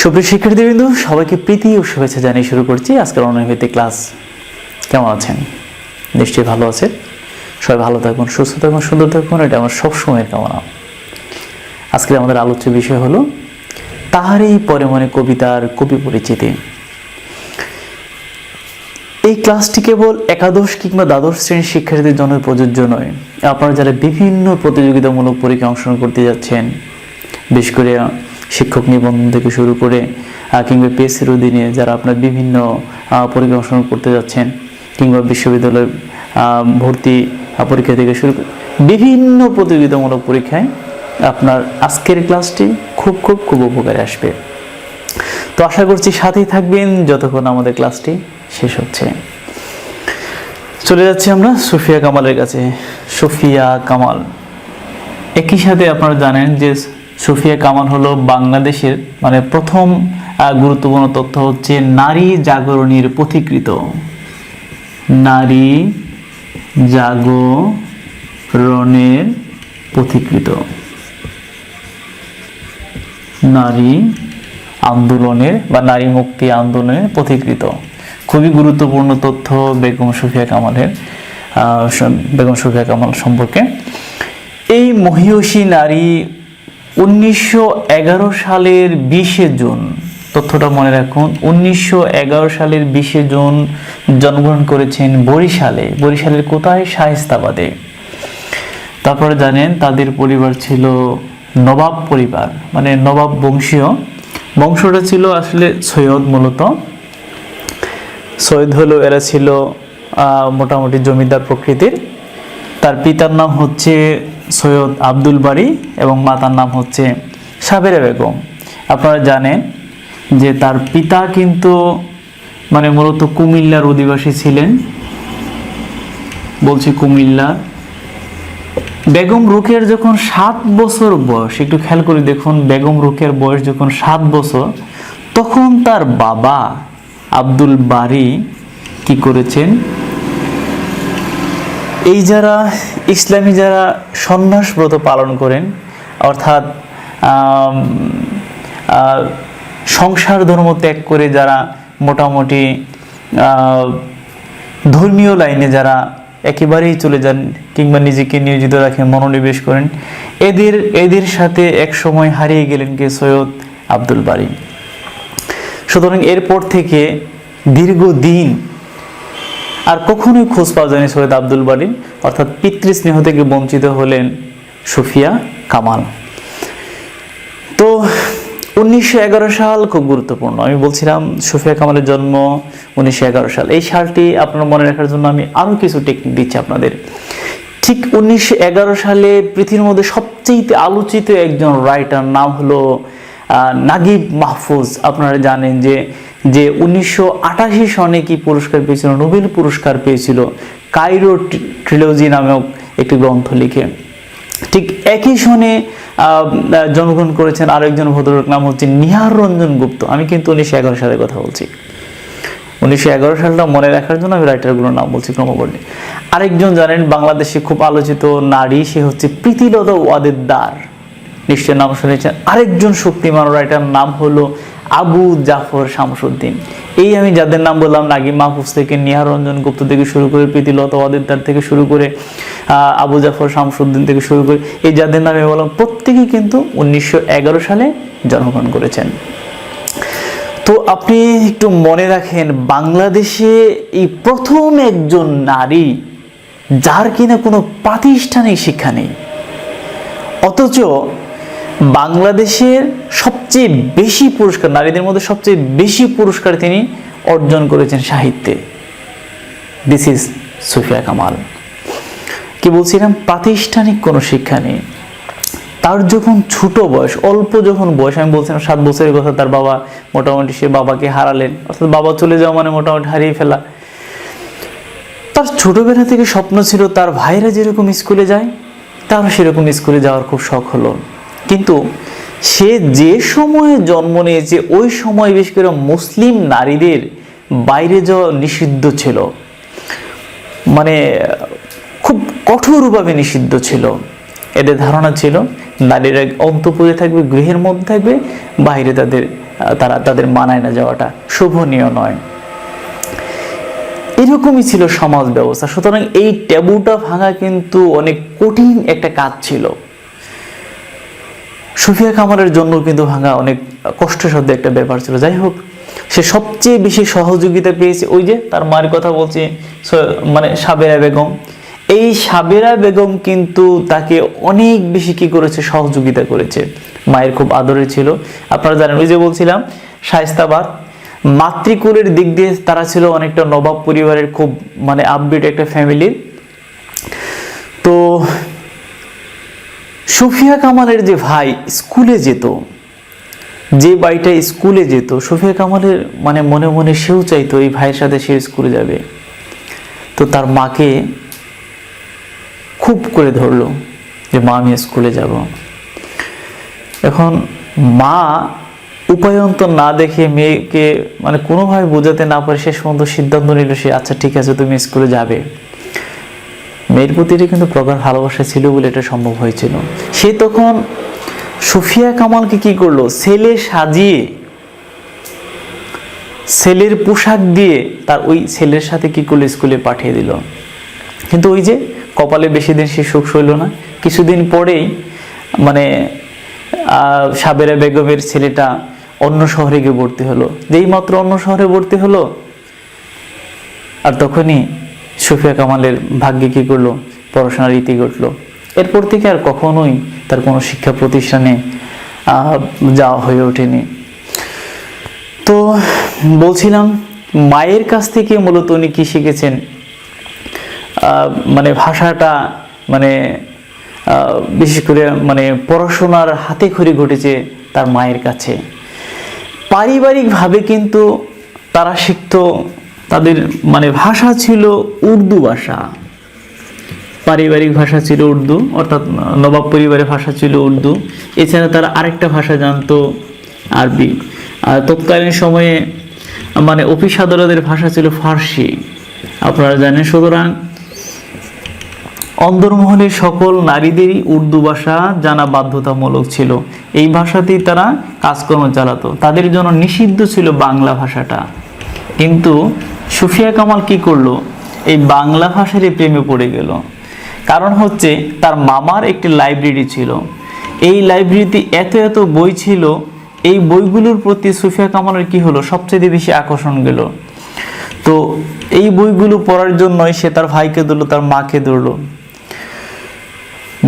সুপ্রিয় শিক্ষার্থীবৃন্দ, সবাইকে প্রীতি ও শুভেচ্ছা জানিয়ে শুরু করছি আজকের অনলাইন ভিত্তিক ক্লাস। কেমন আছেন? নিশ্চয়ই ভালো আছেন। সবাই ভালো থাকুন, সুস্থ থাকুন, সুন্দর থাকুন, এটা আমার সবসময়ের কামনা। আজকের আমাদের আলোচ্য বিষয় হলো তাহারই পরে মনে কবিতার কবি পরিচিতি। এই ক্লাসটি কেবল একাদশ কিংবা দ্বাদশ শ্রেণীর শিক্ষার্থীদের জন্য প্রযোজ্য নয়। আপনারা যারা বিভিন্ন প্রতিযোগিতামূলক পরীক্ষায় অংশগ্রহণ করতে যাচ্ছেন, বিশেষ করে শিক্ষক নিবন্ধন থেকে শুরু করে কিংবা পিএসসির অধীনে যারা আপনার বিভিন্ন পরীক্ষা অংশগ্রহণ করতে যাচ্ছেন, কিংবা বিশ্ববিদ্যালয়ের ভর্তি পরীক্ষা থেকে শুরু করে বিভিন্ন প্রতিযোগিতামূলক পরীক্ষায় আপনার আজকের ক্লাসটি খুব খুব খুব উপকারে আসবে। তো আশা করছি সাথেই থাকবেন যতক্ষণ আমাদের ক্লাসটি শেষ হচ্ছে। চলে যাচ্ছি আমরা সুফিয়া কামালের কাছে। সুফিয়া কামাল, একই সাথে আপনারা জানেন যে সুফিয়া কামাল হলো বাংলাদেশের প্রথম গুরুত্বপূর্ণ তথ্য হচ্ছে নারী জাগরণের পথিকৃত। নারী জাগরণের পথিকৃত, নারী আন্দোলনের বা নারী মুক্তি আন্দোলনের পথিকৃত। খুবই গুরুত্বপূর্ণ তথ্য বেগম সুফিয়া কামাল সম্পর্কে। এই মহিয়সী নারী 1911 সালের 20 জুন, তথ্যটা মনে রাখুন, 1911 সালের 20 জুন জন্মগ্রহণ করেছেন বরিশালে। বরিশালের কোথায়? শায়েস্তাবাদে। তারপরে জানেন তাদের পরিবার ছিল নবাব পরিবার, নবাব বংশীয়। বংশটা ছিল আসলে সৈয়দ, মূলত সৈয়দ হলো এরা ছিল মোটামুটি জমিদার প্রকৃতির। তার পিতার নাম হচ্ছে সৈয়দ আব্দুল বারী এবং মাতার নাম হচ্ছে সাবেরা বেগম। আপনারা জানেন যে তার পিতা কিন্তু মূলত কুমিল্লার অধিবাসী ছিলেন, বলছি কুমিল্লা। বেগম রোকেয়ার যখন 7 বছর বয়স, একটু খেয়াল করে দেখুন, বেগম রোকেয়ার বয়স যখন 7 বছর, তখন তার বাবা আব্দুল বারী কি করেছেন, এই যারা ইসলামী যারা সন্ন্যাস ব্রত পালন করেন, অর্থাৎ সংসার ধর্ম ত্যাগ করে যারা মোটামুটি ধর্মীয় লাইনে যারা একেবারেই চলে যান কিংবা নিজেকে নিয়োজিত রাখেন, মনোনিবেশ করেন, এদের সাথে এক সময় হারিয়ে গেলেন কে? সৈয়দ আব্দুল বারী। সুতরাং এরপর থেকে দীর্ঘদিন আর কখনোই খোঁজ পাওয়া যায়নি সৈয়দ আব্দুল বারী, অর্থাৎ পিতৃস্নেহ থেকে বঞ্চিত হলেন সুফিয়া কামাল। তো 1911 সাল খুব গুরুত্বপূর্ণ। আমি বলছিলাম সুফিয়া কামালের জন্ম 1911 সাল। এই সালটি আপনারা মনে রাখার জন্য আমি আরো কিছু টেকনিক দিচ্ছি আপনাদের। ঠিক 1911 সালে পৃথিবীর মধ্যে সবচেয়ে আলোচিত একজন রাইটার নাম হলো নাগিব মাহফুজ। আপনারা জানেন যে 1988 সনে কি পুরস্কার পেয়েছিল? নোবেল পুরস্কার পেয়েছিল কায়রো ট্রিলজি নামক একটি গ্রন্থ লিখে। ঠিক একই সনে জন্মগ্রহণ করেছেন আরেকজন ভদ্রলোক, নাম হচ্ছে নিহার রঞ্জন গুপ্ত। আমি কিন্তু 1911 সালের কথা বলছি। 1911 সালটা মনে রাখার জন্য আমি রাইটারগুলোর নাম বলছি ক্রমবর্ণে। আরেকজন জানেন বাংলাদেশে খুব আলোচিত নারী, সে হচ্ছে প্রীতিলতা ওয়াদেদার, নিশ্চয় নাম শুনেছেন। আরেকজন শক্তিমান রাইটার নাম হলো আবু জাফর শামসুদ্দিন। এই আমি যাদের নাম বললাম, নাগিব মাহফুজ থেকে নিহার রঞ্জন গুপ্ত থেকে শুরু করে প্রীতিলতা ওয়াদেদার থেকে শুরু করে আবু জাফর শামসুদ্দিন থেকে শুরু করে এই যাদের নামে বললাম, প্রত্যেকেই কিন্তু 1911 সালে জন্মগ্রহণ করেছেন। তো আপনি একটু মনে রাখেন, বাংলাদেশে এই প্রথম একজন নারী যার কিনা কোনো প্রাতিষ্ঠানিক শিক্ষা নেই, অথচ বাংলাদেশের সবচেয়ে বেশি পুরস্কার, নারীদের মধ্যে সবচেয়ে বেশি পুরস্কার তিনি অর্জন করেছেন সাহিত্যে। This is Sufia Kamal. কি বলছিলাম? প্রাতিষ্ঠানিক কোনো শিক্ষা নেই। তার যখন ছোট বয়স, অল্প যখন বয়স, আমি বলছিলাম 7 বছরের কথা, তার বাবা মোটামুটি সে বাবাকে হারালেন, অর্থাৎ বাবা চলে যাওয়া মোটামুটি হারিয়ে ফেলা। তার ছোটবেলা থেকে স্বপ্ন ছিল তার ভাইরা যেরকম স্কুলে যায় তারও সেরকম স্কুলে যাওয়ার খুব শখ হলো। কিন্তু সে যে সময়ে জন্ম নিয়েছে ওই সময় বিশেষ করে মুসলিম নারীদের বাইরে যাওয়া নিষিদ্ধ ছিল, খুব কঠোরভাবে নিষিদ্ধ ছিল। এদের ধারণা ছিল নারীরা অন্তঃপুরে থাকবে, গৃহের মধ্যে থাকবে, বাইরে তাদের তাদের মানায় না যাওয়াটা শোভনীয় নয়। এরকমই ছিল সমাজ ব্যবস্থা। সুতরাং এই ট্যাবুটা ভাঙা কিন্তু অনেক কঠিন একটা কাজ ছিল। সুফিয়া কামালের জন্য কিন্তু ভাঙা অনেক কষ্টসাধ্য একটা ব্যাপার ছিল। যাই হোক, সে সবচেয়ে বেশি সহযোগিতা পেয়েছে ওই যে তার মায়ের কথা বলছি, মানে সাবেরা বেগম। এই সাবেরা বেগম কিন্তু তাকে অনেক বেশি কি করেছে, সহযোগিতা করেছে। মায়ের খুব আদরের ছিল। আপনারা জানেন, ওই যে বলছিলাম শায়েস্তাবাদ, মাতৃকুলের দিক দিয়ে তারা ছিল অনেকটা নবাব পরিবারের খুব মানে আপডেট একটা ফ্যামিলির। তো সুফিয়া কামালের যে ভাই স্কুলে যেত, যে ভাইটা স্কুলে যেত, সুফিয়া কামালের মানে মনে মনে সেও চাইতো এই ভাইয়ের সাথে সে স্কুলে যাবে। তো তার মাকে খুব করে ধরলো যে মা আমি স্কুলে যাব। এখন মা উপায়ন্তর না দেখে মেয়েকে মানে কোনোভাবে বোঝাতে না পারে শেষ পর্যন্ত সিদ্ধান্ত নিল সে আচ্ছা ঠিক আছে তুমি স্কুলে যাবে। মেয়ের প্রতি কিন্তু প্রগাঢ় ভালোবাসা ছিল বলে এটা সম্ভব হয়েছিল। সে তখন সুফিয়া কামালকে কি করলো, ছেলে সাজিয়ে, ছেলের পোশাক দিয়ে তার ওই ছেলের সাথে কি করলো, স্কুলে পাঠিয়ে দিল। কিন্তু ওই যে কপালে বেশি দিন সে সুখ সইল না। কিছুদিন পরেই মানে সাবেরা বেগমের ছেলেটা অন্য শহরে গিয়ে ভর্তি হলো। যেই মাত্র অন্য শহরে ভর্তি হলো, আর তখনই সুফিয়া কামালের ভাগ্যে কি করলো, পড়াশোনার রীতি ঘটলো। এরপর থেকে আর কখনোই তার কোনো শিক্ষা প্রতিষ্ঠানে যাওয়া হয়ে ওঠেনি। তো বলছিলাম, মায়ের কাছ থেকে মূলত উনি কি শিখেছেন, মানে ভাষাটা, মানে বিশেষ করে মানে পড়াশোনার হাতে খড়ি ঘটেছে তার মায়ের কাছে। পারিবারিকভাবে কিন্তু তারা শিখতো, তাদের মানে ভাষা ছিল উর্দু ভাষা, পারিবারিক ভাষা ছিল উর্দু, অর্থাৎ নবাব পরিবারের ভাষা ছিল উর্দু। এছাড়া তারা আরেকটা ভাষা জানতো, আরবি। আর তৎকালীন সময়ে মানে অফিস আদালতের ভাষা ছিল ফার্সি, আপনারা জানেন। সুতরাং অন্দরমহলের সকল নারীদেরই উর্দু ভাষা জানা বাধ্যতামূলক ছিল। এই ভাষাতেই তারা কাজকর্ম চালাতো। তাদের জন্য নিষিদ্ধ ছিল বাংলা ভাষাটা। কিন্তু সুফিয়া কামাল কি করলো, এই বাংলা ভাষারই প্রেমে পড়ে গেল। কারণ হচ্ছে তার মামার একটি লাইব্রেরি ছিল। এই লাইব্রেরিতে এত এত বই ছিল, এই বইগুলোর প্রতি সুফিয়া কামালের কি হলো, সবচেয়ে বেশি আকর্ষণ গেল। তো এই বইগুলো পড়ার জন্যই সে তার ভাইকে ধরলো, তার মাকে ধরলো।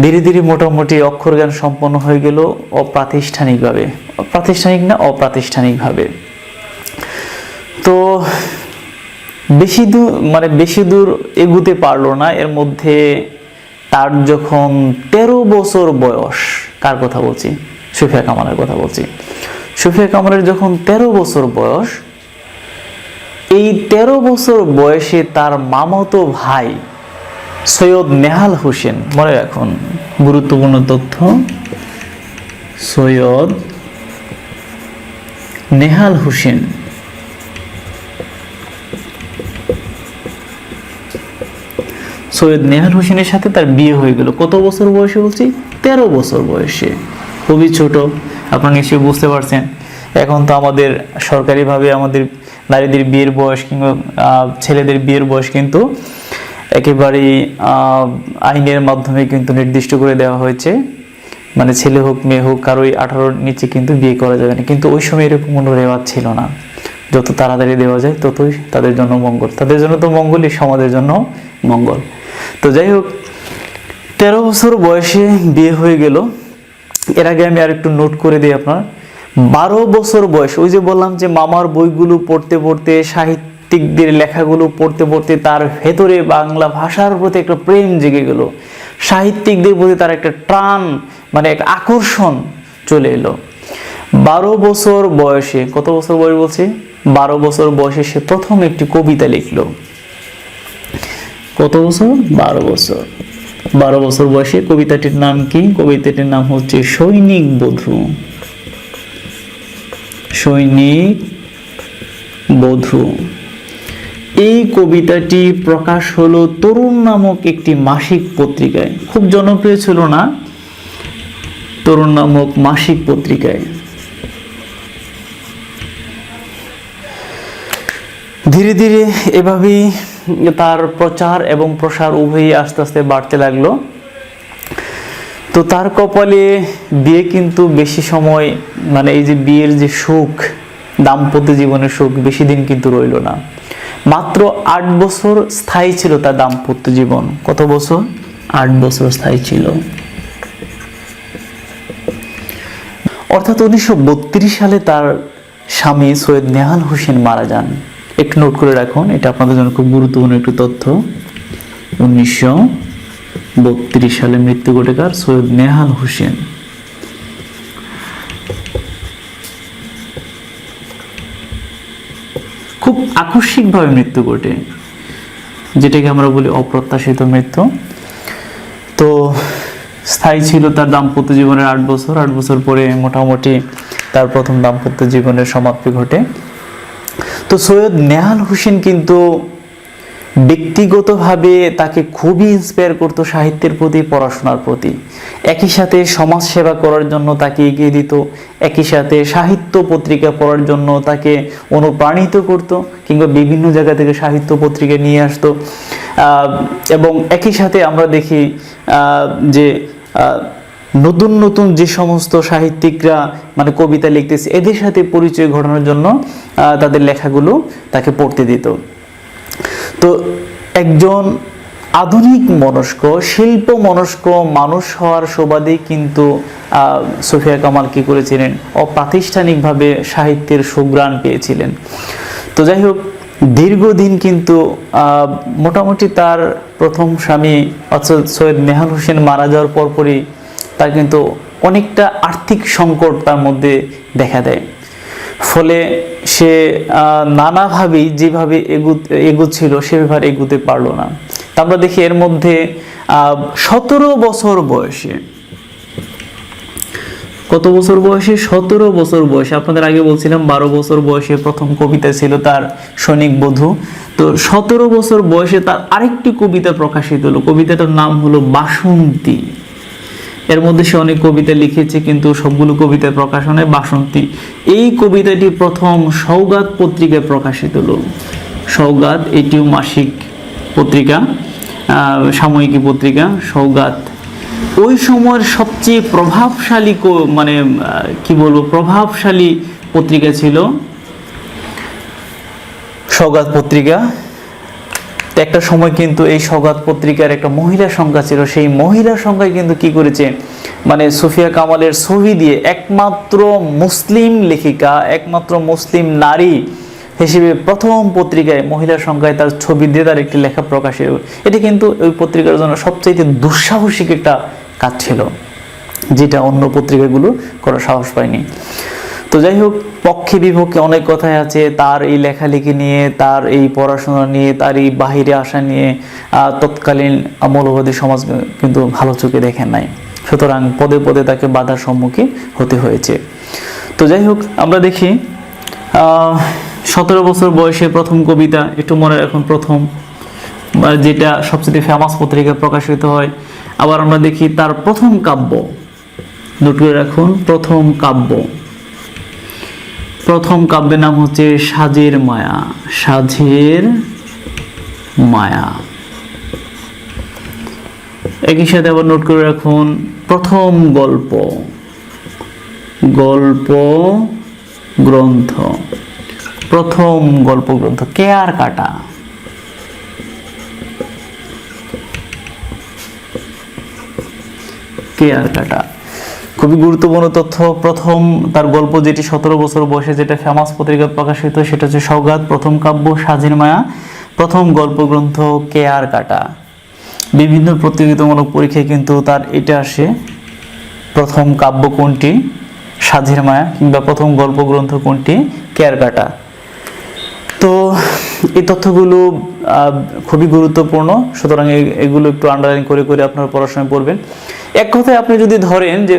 ধীরে ধীরে মোটামুটি অক্ষর জ্ঞান সম্পন্ন হয়ে গেল অপ্রাতিষ্ঠানিকভাবে, প্রাতিষ্ঠানিক না অপ্রাতিষ্ঠানিকভাবে। তো বেশি দূর এগুতে পারলো না। এর মধ্যে তার যখন 13 বছর বয়স, কার কথা বলছি, সুফিয়া কামালের কথা বলছি। সুফিয়া কামালের যখন 13 বছর বয়স, এই 13 বছর বয়সে তার মামাতো ভাই সৈয়দ নেহাল হোসেন, মনে রাখুন গুরুত্বপূর্ণ তথ্য, সৈয়দ নেহাল হোসেন হোসেনের সাথে তার বিয়ে হয়ে গেল। কত বছর বয়সে বলছি, 13 বছর বয়সে, খুবই ছোট। আপনারা নিশ্চয়ই বুঝতে পারছেন। এখন তো আমাদের সরকারিভাবে আমাদের নারীদের বিয়ের বয়স কিংবা ছেলেদের বিয়ের বয়স কিন্তু একেবারেই আইনের মাধ্যমে কিন্তু নির্দিষ্ট করে দেওয়া হয়েছে। মানে ছেলে হোক মেয়ে হোক, কারোই 18 নিচে কিন্তু বিয়ে করা যাবে না। কিন্তু ওই সময় এরকম কোনো রেওয়াজ ছিল না। যত তাড়াতাড়ি দেওয়া যায় ততই তাদের জন্য মঙ্গল। তাদের জন্য তো মঙ্গলই, সমাজের জন্য মঙ্গল। তো যাই হোক, 13 বছর বয়সে বিয়ে হয়ে গেল। এর আগে আমি আর একটু নোট করে দিই আপনার, 12 বছর বয়স, ওই যে বললাম যে মামার বইগুলো পড়তে পড়তে, সাহিত্যিকদের লেখাগুলো পড়তে পড়তে তার ভেতরে বাংলা ভাষার প্রতি একটা প্রেম জেগে গেল। সাহিত্যিকদের প্রতি তার একটা টান, মানে একটা আকর্ষণ চলে এলো। 12 বছর বয়সে, কত বছর বয়স বলছি, 12 বছর বয়সে সে প্রথম একটি কবিতা লিখলো। কত বছর, 12 বছর। 12 বছর বয়সে কবিতাটির নাম কি, কবিতাটির নাম হচ্ছে সৈনিক বধূ। সৈনিক বধূ। এই কবিতাটি প্রকাশ হলো তরুণ নামক একটি মাসিক পত্রিকায়। খুব জনপ্রিয় ছিল না, তরুণ নামক মাসিক পত্রিকায়। ধীরে ধীরে এভাবেই তার প্রচার এবং প্রসার উভয়ই আস্তে আস্তে বাড়তে লাগলো। তো তার কপালে বিয়ে কিন্তু বেশি সময়, মানে এই যে বিয়ের যে সুখ, দাম্পত্য জীবনের সুখ বেশি দিন কিন্তু রইল না। মাত্র 8 বছর স্থায়ী ছিল তার দাম্পত্য জীবন। কত বছর? 8 বছর স্থায়ী ছিল। অর্থাৎ 1932 সালে তার স্বামী সৈয়দ নেহাল হোসেন মারা যান। একটু নোট করে রাখুন, এটা আপনাদের জন্য খুব গুরুত্বপূর্ণ একটু তথ্য। 1932 সালে মৃত্যু ঘটে কার? সৈয়দ নেহাল হোসেন। খুব আকস্মিকভাবে মৃত্যু ঘটে, যেটাকে আমরা বলি অপ্রত্যাশিত মৃত্যু। তো স্থায়ী ছিল তার দাম্পত্য জীবনের 8 বছর। 8 বছর পরে মোটামুটি তার প্রথম দাম্পত্য জীবনের সমাপ্তি ঘটে। তো সৈয়দ নেহাল হোসেন কিন্তু ব্যক্তিগতভাবে তাকে খুবই ইন্সপায়ার করতো সাহিত্যের প্রতি, পড়াশোনার প্রতি। একই সাথে সমাজ সেবা করার জন্য তাকে এগিয়ে দিত, একই সাথে সাহিত্য পত্রিকা পড়ার জন্য তাকে অনুপ্রাণিত করত, কিংবা বিভিন্ন জায়গা থেকে সাহিত্য পত্রিকা নিয়ে আসতো। এবং একই সাথে আমরা দেখি যে নতুন নতুন যে সমস্ত সাহিত্যিকরা মানে কবিতা লিখতেছে, এদের সাথে পরিচয় ঘটানোর জন্য তাদের লেখাগুলো তাকে পড়তে দিত। তো একজন আধুনিক মনস্ক, শিল্প মনস্ক মানুষ হওয়ার সুবাদে কিন্তু সুফিয়া কামাল কি করেছিলেন? অপ্রাতিষ্ঠানিকভাবে সাহিত্যের সুঘ্রাণ পেয়েছিলেন। তো যাই হোক, দীর্ঘদিন কিন্তু মোটামুটি তার প্রথম স্বামী অর্থাৎ সৈয়দ নেহাল হোসেন মারা যাওয়ার পরপরই তার কিন্তু অনেকটা আর্থিক সংকট তার মধ্যে দেখা দেয়। ফলে সে নানাভাবেই যেভাবে এগুচ্ছিল সেভাবে এগুতে পারলো না। তা আমরা দেখি এর মধ্যে 17 বছর বয়সে, কত বছর বয়সে? 17 বছর বয়সে। আপনাদের আগে বলছিলাম 12 বছর বয়সে প্রথম কবিতা ছিল তার সৈনিক বধূ। তো 17 বছর বয়সে তার আরেকটি কবিতা প্রকাশিত হলো। কবিতাটার নাম হলো বাসন্তী। এর মধ্যে সে অনেক কবিতা লিখেছে, কিন্তু সবগুলো কবিতার প্রকাশন হয় বাসন্তী। এই কবিতাটি প্রথম সওগাত পত্রিকায় প্রকাশিত হলো। সওগাত, এটিও মাসিক পত্রিকা, সাময়িকী পত্রিকা সওগাত। ওই সময়ের সবচেয়ে প্রভাবশালী মানে কি বলবো, প্রভাবশালী পত্রিকা ছিল সওগাত পত্রিকা। একটা সময় কিন্তু এই সওগাত পত্রিকার একটা মহিলা সংখ্যা ছিল। সেই মহিলা সংখ্যায় কিন্তু কি করেছে, মানে সুফিয়া কামালের ছবি দিয়ে একমাত্র মুসলিম লেখিকা, একমাত্র মুসলিম নারী হিসেবে প্রথম পত্রিকায় মহিলা সংখ্যায় তার ছবি দিয়ে তার একটি লেখা প্রকাশের। এটি কিন্তু ওই পত্রিকার জন্য সবচেয়ে দুঃসাহসিক একটা কাজ ছিল, যেটা অন্য পত্রিকাগুলো করার সাহস পায়নি। তো যাই হোক, পক্ষে বিপক্ষে অনেক কথাই আছে তার এই লেখালেখি নিয়ে, তার এই পড়াশোনা নিয়ে, তার এই বাহিরে আসা নিয়ে। তৎকালীন মৌলবাদী সমাজ কিন্তু ভালো চোখে দেখেন নাই, সুতরাং পদে পদে তাকে বাধার সম্মুখীন হতে হয়েছে। তো যাই হোক, আমরা দেখি 17 বছর বয়সে প্রথম কবিতা, একটু মনে রাখুন, প্রথম, যেটা সবচেয়ে ফেমাস পত্রিকায় প্রকাশিত হয়। আবার আমরা দেখি তার প্রথম কাব্য, নোট করে রাখুন, প্রথম কাব্য। প্রথম কাব্যের নাম হচ্ছে সাজের মায়া। সাজের মায়া। একই সাথে আবার নোট করে রাখুন প্রথম গল্প, গল্প গ্রন্থ। প্রথম গল্প গ্রন্থ কেয়ার কাটা। কেয়ার কাটা খুবই গুরুত্বপূর্ণ তথ্য। প্রথম তার গল্প, যেটি 17 বছর বয়সে যেটা ফেমাস পত্রিকায় প্রকাশিত, সেটা হচ্ছে সওগাত। প্রথম কাব্য সাজের মায়া, প্রথম গল্প গ্রন্থ কেয়ার কাটা। বিভিন্ন প্রতিযোগিতামূলক পরীক্ষায় কিন্তু তার এটা আসে, প্রথম কাব্য কোনটি, সাজের মায়া, কিংবা প্রথম গল্প গ্রন্থ কোনটি, কেয়ার কাটা। তো এই তথ্যগুলো খুবই গুরুত্বপূর্ণ, সুতরাং এগুলো একটু আন্ডারলাইন করে করে আপনারা পড়াশোনা করবেন। এক কথায় আপনি যদি ধরেন যে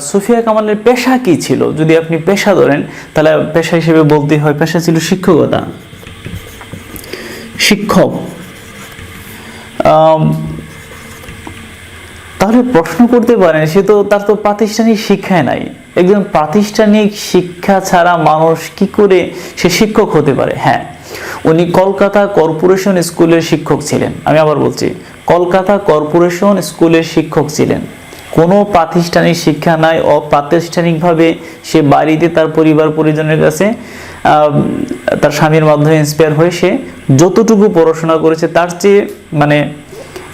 সুফিয়া কামালের পেশা কি ছিল, যদি আপনি পেশা ধরেন, তাহলে পেশা হিসেবে বলতে হয় পেশা ছিল শিক্ষকতা, শিক্ষক। তাহলে প্রশ্ন করতে পারেন, সে তো তার তো প্রাতিষ্ঠানিক শিক্ষায় নাই। একজন প্রাতিষ্ঠানিক শিক্ষা ছাড়া মানুষ কি করে সে শিক্ষক হতে পারে? হ্যাঁ, উনি কলকাতা কর্পোরেশন স্কুলের শিক্ষক ছিলেন। আমি আবার বলছি, কলকাতা কর্পোরেশন স্কুলের শিক্ষক ছিলেন। কোনো প্রাতিষ্ঠানিক শিক্ষা নাই, অপ্রাতিষ্ঠানিকভাবে সে বাড়িতে তার পরিবার পরিজনের কাছে তার স্বামীর মাধ্যমে ইন্সপায়ার হয়ে সে যতটুকু পড়াশোনা করেছে তার চেয়ে মানে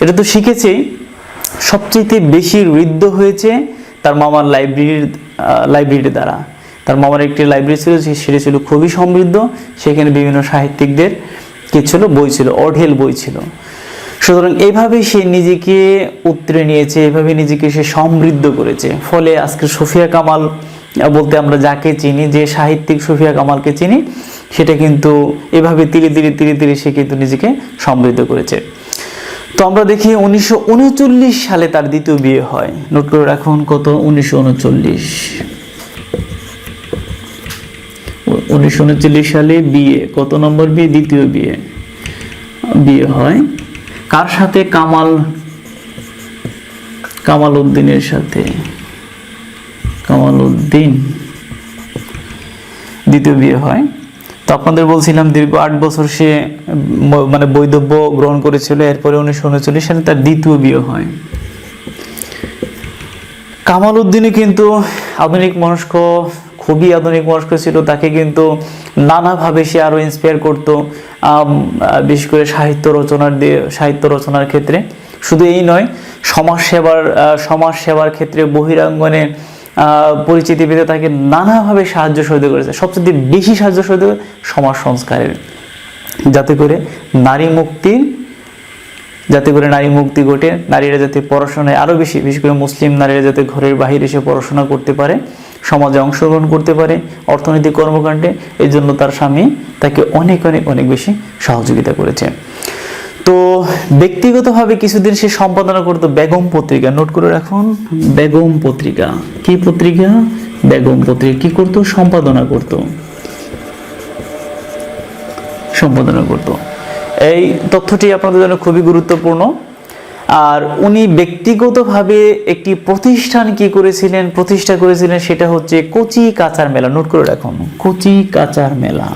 এটা তো শিখেছেই, সবচেয়ে বেশি ঋদ্ধ হয়েছে তার মামার লাইব্রেরির দ্বারা। তার মামার একটি লাইব্রেরি ছিল, সেটি ছিল খুবই সমৃদ্ধ। সেখানে বিভিন্ন সাহিত্যিকদের কি ছিল, বই ছিল, অঢেল বই ছিল। সুতরাং এভাবে সে নিজেকে উতরে নিয়েছে, এভাবে নিজেকে সে সমৃদ্ধ করেছে। ফলে আজকে সুফিয়া কামাল বলতে আমরা যাকে চিনি, যে সাহিত্যিক সুফিয়া কামালকে চিনি, সেটা কিন্তু এভাবে ধীরে ধীরে সে কিন্তু নিজেকে সমৃদ্ধ করেছে। তো আমরা দেখি 1939 সালে তার দ্বিতীয় বিয়ে হয়। নোট করে রাখুন, কত? 1939 সালে বিয়ে। কত নম্বর বিয়ে? দ্বিতীয় বিয়ে হয়। কার সাথে? কামাল উদ্দিনের সাথে। কামাল উদ্দিন, দ্বিতীয় বিয়ে হয়। তো আপনাদের বলছিলাম দীর্ঘ 8 বছর সে মানে বৈধব্য গ্রহণ করেছিল। এরপরে 1939 সালে তার দ্বিতীয় বিয়ে হয়। কামাল উদ্দিনই কিন্তু আধুনিক মনস্ক, খুবই আধুনিক মনস্ক ছিল। তাকে কিন্তু নানাভাবে সে আরো ইন্সপায়ার করতো, বিশেষ করে সাহিত্য রচনার ক্ষেত্রে। শুধু এই নয়, সমাজ সেবার ক্ষেত্রে বহিরাঙ্গনে পরিচিতি পেতে তাকে নানাভাবে সাহায্য সহযোগিতা করেছে। সবচেয়ে বেশি সাহায্য সহযোগিতা সমাজ সংস্কারের, যাতে করে নারী মুক্তি ঘটে, নারীরা যাতে পড়াশোনায় আরো বেশি, বিশেষ করে মুসলিম নারীরা যাতে ঘরের বাহিরে এসে পড়াশোনা করতে পারে, সমাজে অংশগ্রহণ করতে পারে, অর্থনৈতিক কর্মকাণ্ডে। এই জন্য তার স্বামী তাকে অনেক বেশি সহযোগিতা করেছে। তো ব্যক্তিগতভাবে কিছুদিন সে সম্পাদনা করতো বেগম পত্রিকা। নোট করে রাখুন, বেগম পত্রিকা। কি পত্রিকা? বেগম পত্রিকা। কি করতো? সম্পাদনা করতো। এই তথ্যটি আপনাদের জন্য খুবই গুরুত্বপূর্ণ। আর উনি ব্যক্তিগতভাবে একটি প্রতিষ্ঠান প্রতিষ্ঠা করেছিলেন, সেটা হচ্ছে কচি কাঁচার মেলা। নোট করে রাখুন, কচি কাঁচার মেলা।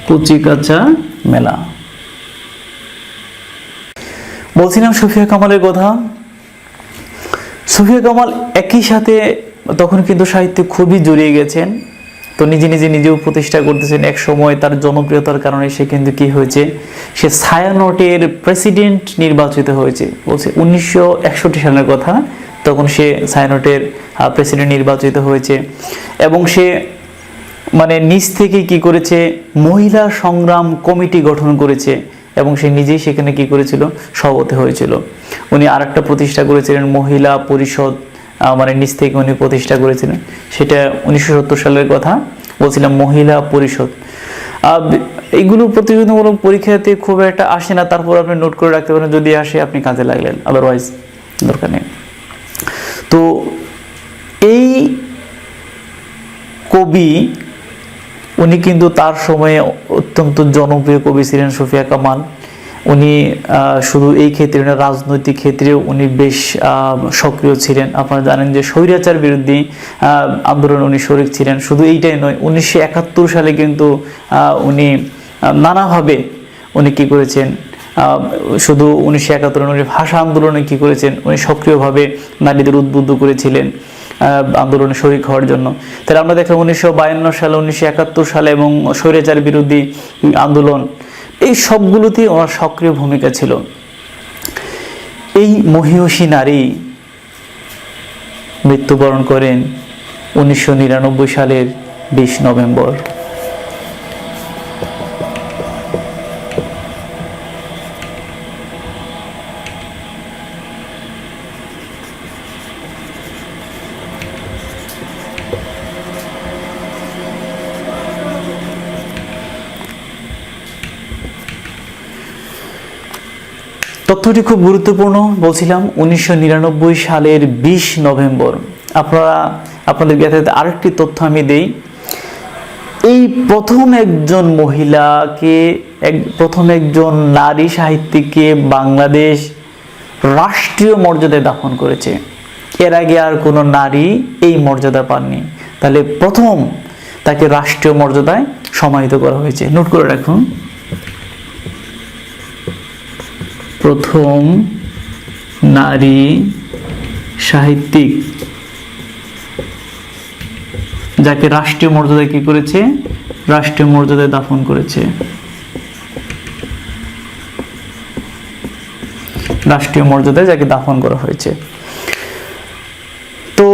কচি কাঁচা মেলা। বলছিলাম সুফিয়া কামালের কথা। সুফিয়া কামাল একই সাথে তখন কিন্তু সাহিত্যে খুবই জড়িয়ে গেছেন। তো নিজেও প্রতিষ্ঠা করতেছেন। এক সময় তার জনপ্রিয়তার কারণে সে কিন্তু কি হয়েছে, সে ছায়ানটের প্রেসিডেন্ট নির্বাচিত হয়েছে। বলছে 1961 সালের কথা। তখন সে ছায়ানটের প্রেসিডেন্ট নির্বাচিত হয়েছে এবং সে মানে নিজ থেকে কি করেছে, মহিলা সংগ্রাম কমিটি গঠন করেছে এবং সে নিজেই সেখানে কি করেছিল, সভাপতি হয়েছিল। উনি আরেকটা প্রতিষ্ঠা করেছিলেন, মহিলা পরিষদ, মানে নিজ থেকে উনি প্রতিষ্ঠা করেছিলেন। সেটা 1970 সালের কথা বলছিলাম, মহিলা পরিষদ। এইগুলো প্রতিযোগিতামূলক পরীক্ষাতে খুব একটা আসে না, তারপর আপনি নোট করে রাখতে পারেন, যদি আসে আপনি কাজে লাগলেন, আদারওয়াইজ দরকার নেই। তো এই কবি, উনি কিন্তু তার সময়ে অত্যন্ত জনপ্রিয় কবি ছিলেন সুফিয়া কামাল। উনি শুধু এই ক্ষেত্রে না, রাজনৈতিক ক্ষেত্রেও উনি বেশ সক্রিয় ছিলেন। আপনারা জানেন যে স্বৈরাচার বিরোধী আন্দোলন উনি শরিক ছিলেন। শুধু এইটাই নয়, 1971 সালে কিন্তু উনি নানাভাবে উনি কি করেছেন, শুধু 1971 উনি ভাষা আন্দোলনে কি করেছেন, উনি সক্রিয়ভাবে নারীদের উদ্বুদ্ধ করেছিলেন আন্দোলনে শরিক হওয়ার জন্য। তাহলে আমরা দেখলাম 1952 সালে, 1971 সালে এবং স্বৈরাচার বিরোধী আন্দোলন, এই সবগুলোতে ওনার সক্রিয় ভূমিকা ছিল। এই মহিয়সী নারী মৃত্যুবরণ করেন 1999 সালের 20 নভেম্বর। তথ্যটি খুব গুরুত্বপূর্ণ। বলছিলাম 1999 সালের 20 নভেম্বর। আপনাদের জ্ঞাতে আরেকটি তথ্য আমি দেই। এই প্রথম একজন নারী সাহিত্যিককে বাংলাদেশ রাষ্ট্রীয় মর্যাদায় দাফন করেছে। এর আগে আর কোনো নারী এই মর্যাদা পাননি। তাহলে প্রথম তাকে রাষ্ট্রীয় মর্যাদায় সমাহিত করা হয়েছে। নোট করে রাখুন, প্রথম নারী সাহিত্যিক যাকে রাষ্ট্রীয় মর্যাদায় কি করেছে, রাষ্ট্রীয় মর্যাদায় দাফন করেছে, রাষ্ট্রীয় মর্যাদায় যাকে দাফন করা হয়েছে। তো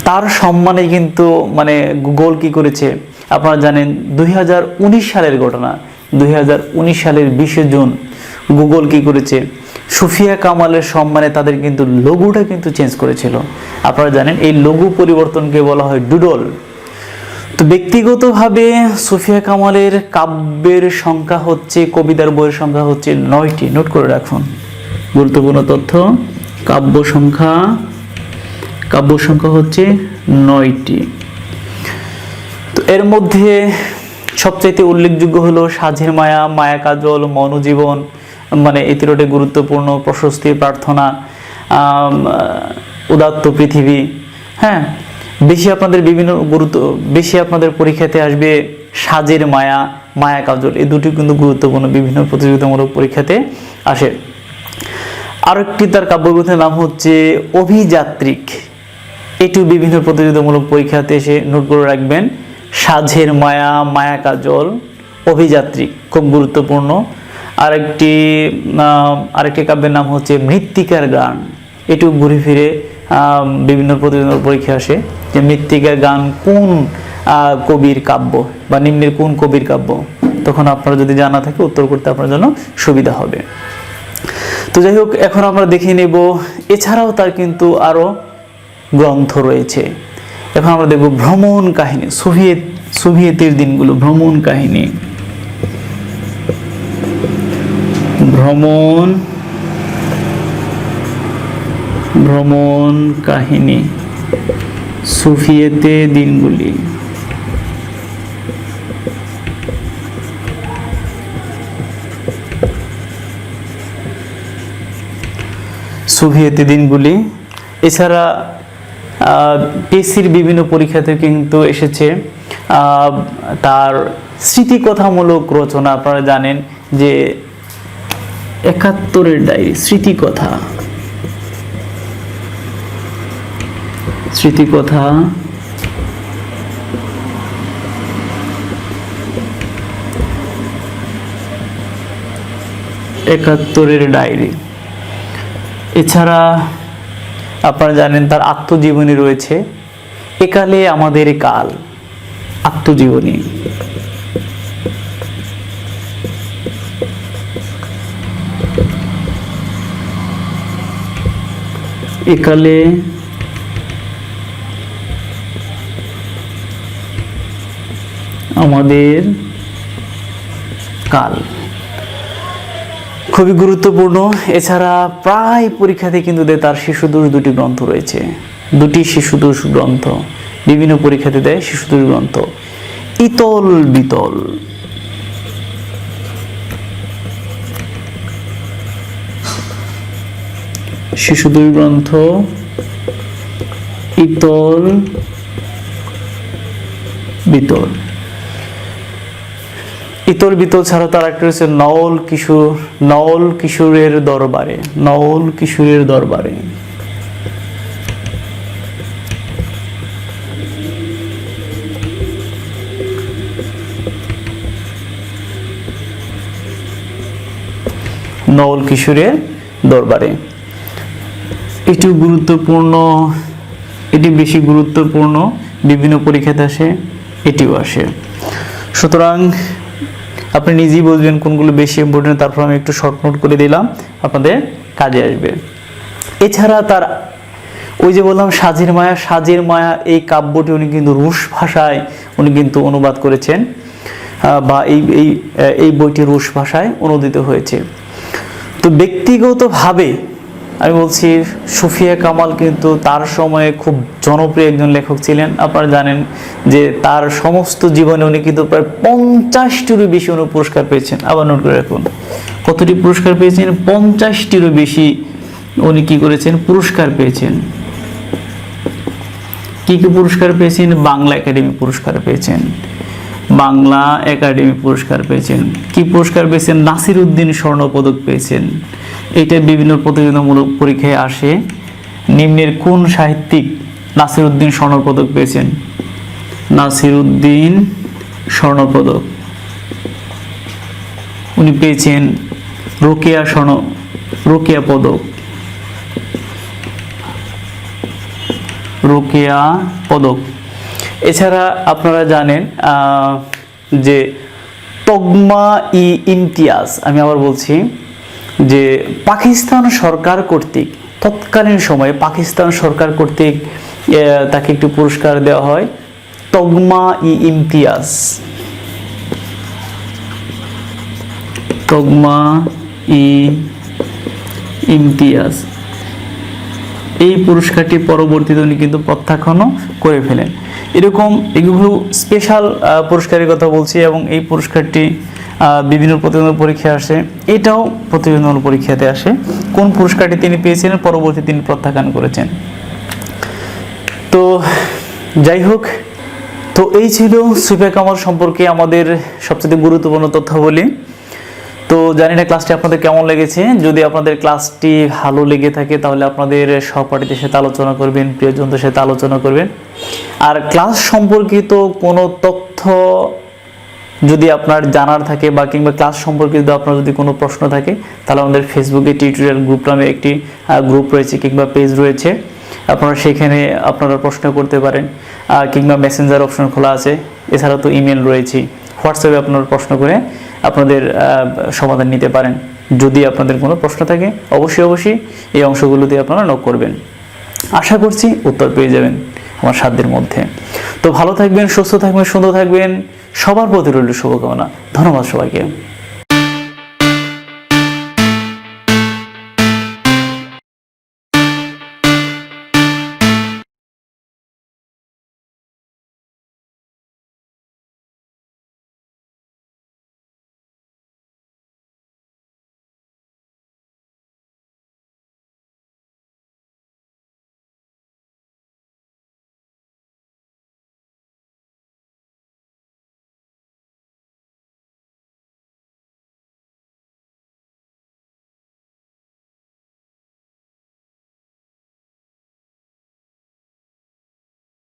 তার সম্মানে কিন্তু মানে গুগল কি করেছে আপনারা জানেন, 2019 সালের ঘটনা, 2019 সালের 20 জুন গুগল কি করেছে, সুফিয়া কামালের সম্মানে তাদের কিন্তু লোগোটা কিন্তু চেঞ্জ করেছিল। আপনারা জানেন এই লোগো পরিবর্তনকে বলা হয় ডুডল। তো ব্যক্তিগতভাবে সুফিয়া কামালের কাব্যের সংখ্যা হচ্ছে, কবিতার বইয়ের সংখ্যা হচ্ছে 9টি। নোট করে রাখুন, গুরুত্বপূর্ণ তথ্য। কাব্য সংখ্যা হচ্ছে 9টি। তো এর মধ্যে সবচাইতে উল্লেখযোগ্য হলো সাঝের মায়া, মায়া কাজল, মনোজীবন, মানে এই তিনটে গুরুত্বপূর্ণ, প্রশস্তি প্রার্থনা, উদাত্ত পৃথিবী। হ্যাঁ, বেশি আপনাদের পরীক্ষাতে আসবে সাজের মায়া, মায়া কাজল, এই দুটি কিন্তু গুরুত্বপূর্ণ, বিভিন্ন প্রতিযোগিতামূলক পরীক্ষাতে আসে। আরেকটি তার কাব্যগ্রন্থের নাম হচ্ছে অভিযাত্রিক, এটি বিভিন্ন প্রতিযোগিতামূলক পরীক্ষাতে এসে নোট করে রাখবেন। সাঝের মায়া, মায়া কাজল, অভিযাত্রিক খুব গুরুত্বপূর্ণ। আরেকটি কাব্যের নাম হচ্ছে মৃত্তিকার গান, এটিও ঘুরে ফিরে বিভিন্ন প্রতিযোগিতামূলক পরীক্ষা আসে যে মৃত্তিকার গান কোন কবির কাব্য বা নিম্নের কোন কবির কাব্য। তখন আপনারা যদি জানা থাকে উত্তর করতে আপনার জন্য সুবিধা হবে। তো যাই হোক, এখন আমরা দেখে নেব এছাড়াও তার কিন্তু আরো গ্রন্থ রয়েছে। এখন আমরা দেখব ভ্রমণ কাহিনী, সোভিয়েতের দিনগুলো, ভ্রমণ কাহিনী, ভ্রমণ কাহিনী, সোভিয়েতের দিনগুলি। সোভিয়েতের দিনগুলি এছাড়া পিএসসির বিভিন্ন পরীক্ষাতে কিন্তু এসেছে তার স্মৃতিকথামূলক রচনা। আপনারা জানেন যে 71-এর ডায়েরি, স্মৃতিকথা, স্মৃতিকথা, একাত্তরের ডায়েরি। এছাড়া আপনারা জানেন তার আত্মজীবনী রয়েছে, একালে আমাদের কাল, আত্মজীবনী। একালে আমাদের কাল খুবই গুরুত্বপূর্ণ। এছাড়া প্রায় পরীক্ষাতে কিন্তু তার শিশুদোষ দুটি গ্রন্থ রয়েছে, দুটি শিশুদোষ গ্রন্থ বিভিন্ন পরীক্ষাতে দেয় শিশুদোষ গ্রন্থ। ইতল বিতল, শিশুদোষ গ্রন্থ ইতল বিতল। ইতল বিতল ছাড়া তার একটা হচ্ছে নওল কিশোরের দরবারে, নওল কিশোরের দরবারে। নওল কিশোরের দরবারে, এটি গুরুত্বপূর্ণ, এটি বেশি গুরুত্বপূর্ণ, বিভিন্ন পরীক্ষাতে আসে, এটিও আসে। সুতরাং আপনি নিজেই বুঝবেন কোনগুলো বেশি ইম্পর্টেন্ট, তারপর আমি একটু শর্ট নোট করে দিলাম, আপনাদের কাজে আসবে। এছাড়া তার ওই যে বললাম সাজের মায়া, এই কাব্যটি উনি কিন্তু রুশ ভাষায় উনি কিন্তু অনুবাদ করেছেন, বা এই বইটি রুশ ভাষায় অনুদিত হয়েছে। তো ব্যক্তিগতভাবে আমি বলছি সুফিয়া কামাল কিন্তু তার সময়ে খুব জনপ্রিয় একজন লেখক ছিলেন। আপনারা জানেন যে তার সমস্ত জীবনে উনি কিন্তু প্রায় 50টিরও বেশি উনি পুরস্কার পেয়েছেন। আবার নোট করে রাখুন, কতটি পুরস্কার পেয়েছেন? 50টিরও বেশি উনি কি করেছেন? পুরস্কার পেয়েছেন। কি কি পুরস্কার পেয়েছেন? বাংলা একাডেমি পুরস্কার পেয়েছেন, বাংলা একাডেমি পুরস্কার পেয়েছেন। কি পুরস্কার পেয়েছেন? নাসির উদ্দিন স্বর্ণপদক পেয়েছেন। এটা বিভিন্ন প্রতিযোগিতামূলক পরীক্ষায় আসে। নিম্নের কোন সাহিত্যিক নাসির উদ্দিন স্বর্ণপদক পেয়েছেন? নাসির উদ্দিন স্বর্ণপদক উনি পেয়েছেন রোকেয়া পদক, রোকেয়া পদক। এছাড়া আপনারা জানেন যে তগমা ই ইমতিয়াজ, আমি আবার বলছি যে পাকিস্তান সরকার কর্তৃক, তৎকালীন সময়ে পাকিস্তান সরকার কর্তৃক তাকে একটি পুরস্কার দেওয়া হয়, তগমা ই ইমতিয়াজ। তগমা ই ইমতিয়াজ, এই পুরস্কারটি পরবর্তীতে উনি কিন্তু প্রত্যাখ্যানও করে ফেলেন। এরকম এগুলো স্পেশাল পুরস্কারের কথা বলছি, এবং এই পুরস্কারটি বিভিন্ন প্রতিযোগিতামূলক পরীক্ষায় আসে, এটাও প্রতিযোগিতামূলক পরীক্ষাতে আসে। কোন পুরস্কারটি তিনি পেয়েছিলেন, পরবর্তী তিনি প্রত্যাখ্যান করেছেন। তো যাই হোক, তো এই ছিল সুফিয়া কামাল সম্পর্কে আমাদের সবচেয়ে গুরুত্বপূর্ণ তথ্যাবলী। তো জানি না ক্লাসটি আপনাদের কেমন লেগেছে। যদি আপনাদের ক্লাসটি ভালো লেগে থাকে তাহলে আপনাদের সহপাঠীদের সাথে আলোচনা করবেন, প্রিয়জনদের সাথে আলোচনা করবেন। আর ক্লাস সম্পর্কিত কোনো তথ্য যদি আপনার জানার থাকে বা কিংবা ক্লাস সম্পর্কিত আপনার যদি কোনো প্রশ্ন থাকে, তাহলে আমাদের ফেসবুকে টিউটোরিয়াল গ্রুপ নামে একটি গ্রুপ রয়েছে কিংবা পেজ রয়েছে, আপনারা সেখানে আপনারা প্রশ্ন করতে পারেন, কিংবা মেসেঞ্জার অপশন খোলা আছে। এছাড়া তো ইমেল রয়েছে, হোয়াটসঅ্যাপে আপনারা প্রশ্ন করে আপনাদের সমাধান নিতে পারেন। যদি আপনাদের কোনো প্রশ্ন থাকে অবশ্যই এই অংশগুলোতে আপনারা নক করবেন। আশা করছি উত্তর পেয়ে যাবেন আমার সাধ্যের মধ্যে। তো ভালো থাকবেন, সুস্থ থাকবেন, সুন্দর থাকবেন, সবার প্রতি রইল শুভকামনা। ধন্যবাদ সবাইকে।